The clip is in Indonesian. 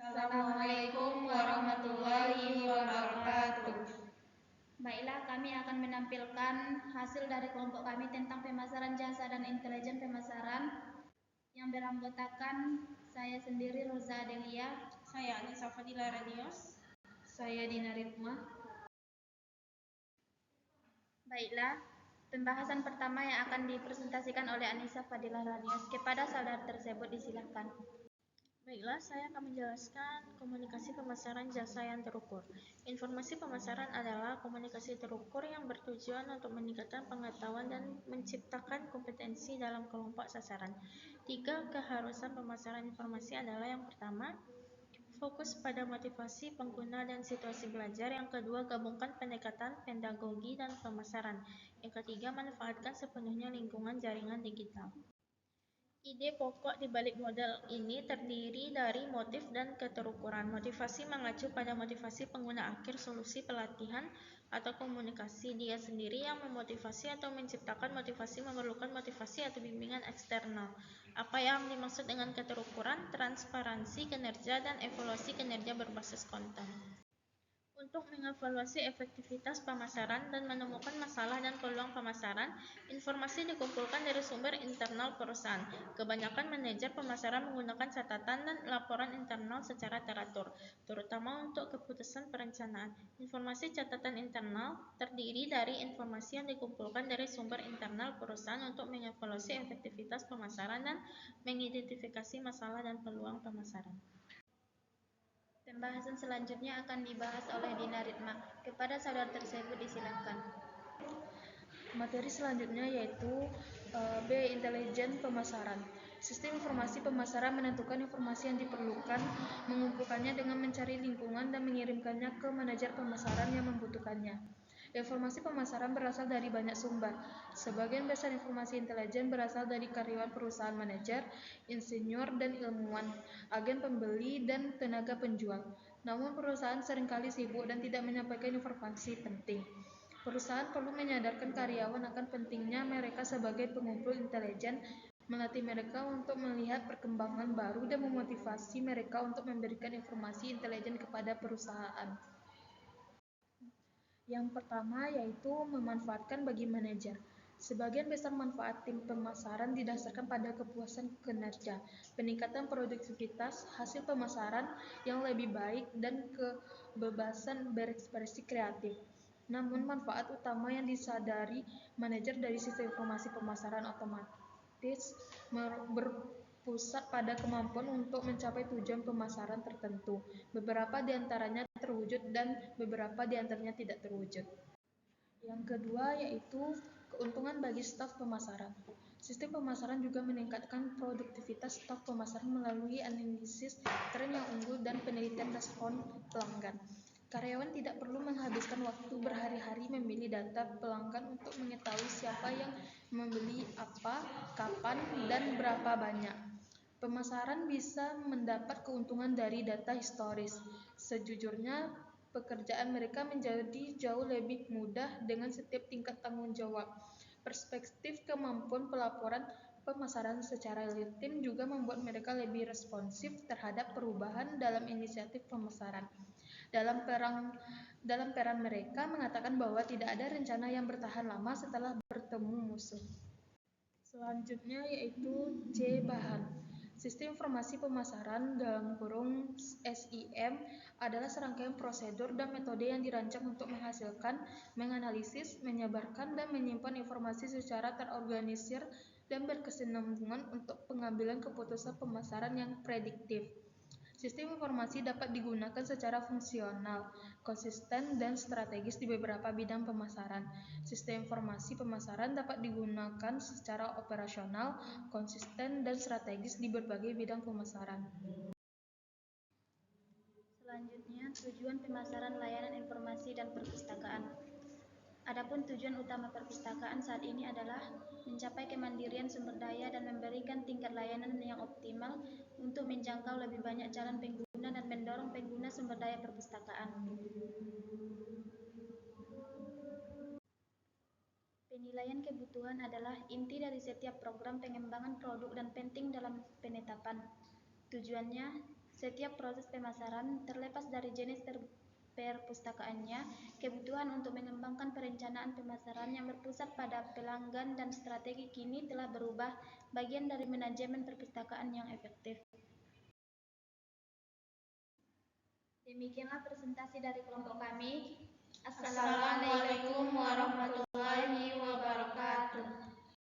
Assalamualaikum warahmatullahi wabarakatuh. Baiklah, kami akan menampilkan hasil dari kelompok kami tentang pemasaran jasa dan intelijen pemasaran yang beranggotakan saya sendiri, Roza Adelia, Saya Anissa Fadila Radios. Saya Dina Ritma. Baiklah, pembahasan pertama yang akan dipresentasikan oleh Anissa Fadila Radios. Kepada saudara tersebut disilahkan. Baiklah, saya akan menjelaskan komunikasi pemasaran jasa yang terukur. Informasi pemasaran adalah komunikasi terukur yang bertujuan untuk meningkatkan pengetahuan dan menciptakan kompetensi dalam kelompok sasaran. 3 keharusan pemasaran informasi adalah yang pertama, fokus pada motivasi pengguna dan situasi belajar. Yang kedua, gabungkan pendekatan pedagogi dan pemasaran. Yang ketiga, manfaatkan sepenuhnya lingkungan jaringan digital. Ide pokok di balik model ini terdiri dari motif dan keterukuran. Motivasi mengacu pada motivasi pengguna akhir solusi pelatihan atau komunikasi. Dia sendiri yang memotivasi atau menciptakan motivasi memerlukan motivasi atau bimbingan eksternal. Apa yang dimaksud dengan keterukuran? Transparansi kinerja dan evaluasi kinerja berbasis konten. Untuk mengevaluasi efektivitas pemasaran dan menemukan masalah dan peluang pemasaran, informasi dikumpulkan dari sumber internal perusahaan. Kebanyakan manajer pemasaran menggunakan catatan dan laporan internal secara teratur, terutama untuk keputusan perencanaan. Informasi catatan internal terdiri dari informasi yang dikumpulkan dari sumber internal perusahaan untuk mengevaluasi efektivitas pemasaran dan mengidentifikasi masalah dan peluang pemasaran. Pembahasan selanjutnya akan dibahas oleh Dina Ritma. Kepada saudara tersebut disilahkan. Materi selanjutnya yaitu B. Intelijen pemasaran. Sistem informasi pemasaran menentukan informasi yang diperlukan, mengumpulkannya dengan mencari lingkungan dan mengirimkannya ke manajer pemasaran yang membutuhkannya. Informasi pemasaran berasal dari banyak sumber. Sebagian besar informasi intelijen berasal dari karyawan perusahaan, manajer, insinyur, dan ilmuwan, agen pembeli, dan tenaga penjual. Namun perusahaan seringkali sibuk dan tidak menyampaikan informasi penting. Perusahaan perlu menyadarkan karyawan akan pentingnya mereka sebagai pengumpul intelijen, melatih mereka untuk melihat perkembangan baru, dan memotivasi mereka untuk memberikan informasi intelijen kepada perusahaan. Yang pertama yaitu memanfaatkan bagi manajer. Sebagian besar manfaat tim pemasaran didasarkan pada kepuasan kinerja, peningkatan produktivitas, hasil pemasaran yang lebih baik, dan kebebasan berekspresi kreatif. Namun manfaat utama yang disadari manajer dari sistem informasi pemasaran otomatis berpusat pada kemampuan untuk mencapai tujuan pemasaran tertentu. Beberapa di antaranya terwujud dan beberapa di antaranya tidak terwujud. Yang kedua yaitu keuntungan bagi staf pemasaran. Sistem pemasaran juga meningkatkan produktivitas staf pemasaran melalui analisis tren yang unggul dan penelitian respon pelanggan. Karyawan tidak perlu menghabiskan waktu berhari-hari memilih data pelanggan untuk mengetahui siapa yang membeli apa, kapan, dan berapa banyak. Pemasaran bisa mendapat keuntungan dari data historis. Sejujurnya, pekerjaan mereka menjadi jauh lebih mudah dengan setiap tingkat tanggung jawab. Perspektif kemampuan pelaporan pemasaran secara real time juga membuat mereka lebih responsif terhadap perubahan dalam inisiatif pemasaran. Dalam peran mereka mengatakan bahwa tidak ada rencana yang bertahan lama setelah bertemu musuh. Selanjutnya yaitu C. Bahan. Sistem informasi pemasaran (SIM) adalah serangkaian prosedur dan metode yang dirancang untuk menghasilkan, menganalisis, menyebarkan, dan menyimpan informasi secara terorganisir dan berkesinambungan untuk pengambilan keputusan pemasaran yang prediktif. Sistem informasi dapat digunakan secara fungsional, konsisten, dan strategis di beberapa bidang pemasaran. Sistem informasi pemasaran dapat digunakan secara operasional, konsisten, dan strategis di berbagai bidang pemasaran. Selanjutnya, tujuan pemasaran layanan informasi dan perpustakaan. Adapun tujuan utama perpustakaan saat ini adalah mencapai kemandirian sumber daya dan memberikan tingkat layanan yang optimal untuk menjangkau lebih banyak calon pengguna dan mendorong pengguna sumber daya perpustakaan. Penilaian kebutuhan adalah inti dari setiap program pengembangan produk dan penting dalam penetapan tujuannya Setiap proses pemasaran, terlepas dari jenis perpustakaannya, kebutuhan untuk mengembangkan perencanaan pemasaran yang berpusat pada pelanggan dan strategi kini telah berubah, bagian dari manajemen perpustakaan yang efektif. Demikianlah presentasi dari kelompok kami. Assalamualaikum warahmatullahi wabarakatuh.